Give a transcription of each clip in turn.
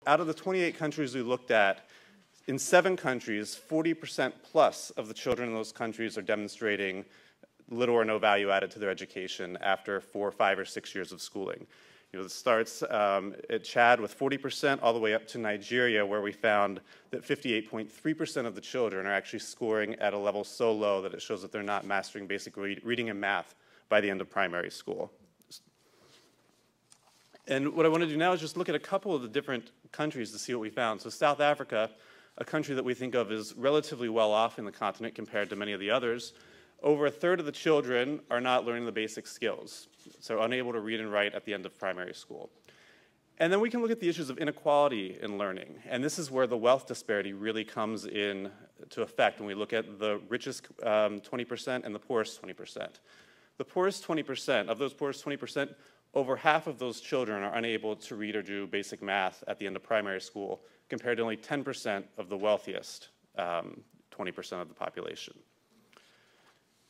Out of the 28 countries we looked at, in 7 countries, 40% plus of the children in those countries are demonstrating little or no value added to their education after 4, 5, or 6 years of schooling. This starts at Chad with 40%, all the way up to Nigeria, where we found that 58.3% of the children are actually scoring at a level so low that it shows that they're not mastering basic reading and math by the end of primary school. And what I want to do now is just look at a couple of the different countries to see what we found. So South Africa, a country that we think of as relatively well off in the continent compared to many of the others, over a third of the children are not learning the basic skills, so unable to read and write at the end of primary school. And then we can look at the issues of inequality in learning, and this is where the wealth disparity really comes in to effect when we look at the richest 20% and the poorest 20%. The poorest 20%, of those poorest 20%, over half of those children are unable to read or do basic math at the end of primary school, compared to only 10% of the wealthiest 20% of the population.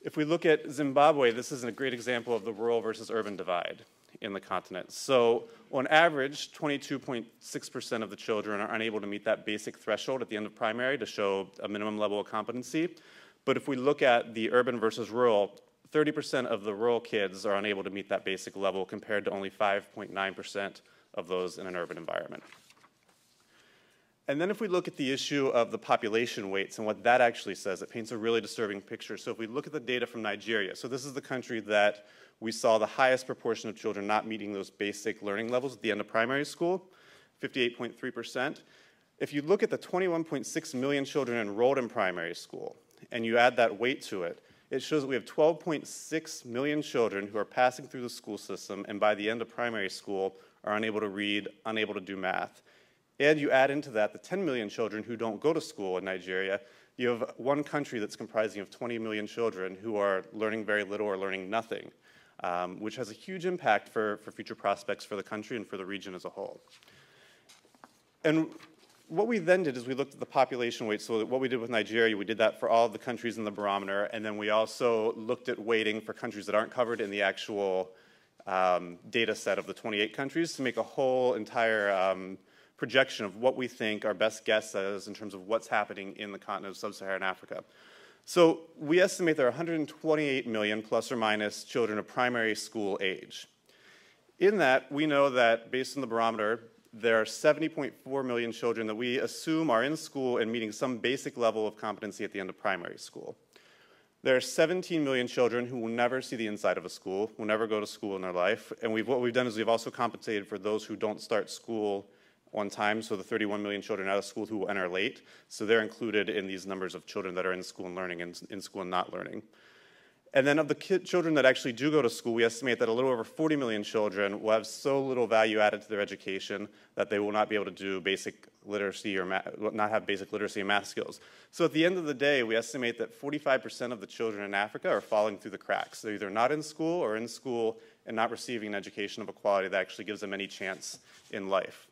If we look at Zimbabwe, this is a great example of the rural versus urban divide in the continent. So on average, 22.6% of the children are unable to meet that basic threshold at the end of primary to show a minimum level of competency. But if we look at the urban versus rural, 30% of the rural kids are unable to meet that basic level compared to only 5.9% of those in an urban environment. And then if we look at the issue of the population weights and what that actually says, it paints a really disturbing picture. So if we look at the data from Nigeria, so this is the country that we saw the highest proportion of children not meeting those basic learning levels at the end of primary school, 58.3%. If you look at the 21.6 million children enrolled in primary school and you add that weight to it, it shows that we have 12.6 million children who are passing through the school system and by the end of primary school are unable to read, unable to do math. And you add into that the 10 million children who don't go to school in Nigeria, you have one country that's comprising of 20 million children who are learning very little or learning nothing, which has a huge impact for future prospects for the country and for the region as a whole. And what we then did is we looked at the population weight. So what we did with Nigeria, we did that for all of the countries in the barometer, and then we also looked at weighting for countries that aren't covered in the actual data set of the 28 countries to make a whole entire projection of what we think our best guess is in terms of what's happening in the continent of Sub-Saharan Africa. So we estimate there are 128 million plus or minus children of primary school age. In that, we know that based on the barometer, there are 70.4 million children that we assume are in school and meeting some basic level of competency at the end of primary school. There are 17 million children who will never see the inside of a school, will never go to school in their life. And what we've done is we've also compensated for those who don't start school on time, so the 31 million children out of school who will enter late. So they're included in these numbers of children that are in school and learning and in school and not learning. And then of the children that actually do go to school, we estimate that a little over 40 million children will have so little value added to their education that they will not be able to do basic literacy or not have basic literacy and math skills. So at the end of the day, we estimate that 45% of the children in Africa are falling through the cracks. They're either not in school or in school and not receiving an education of a quality that actually gives them any chance in life.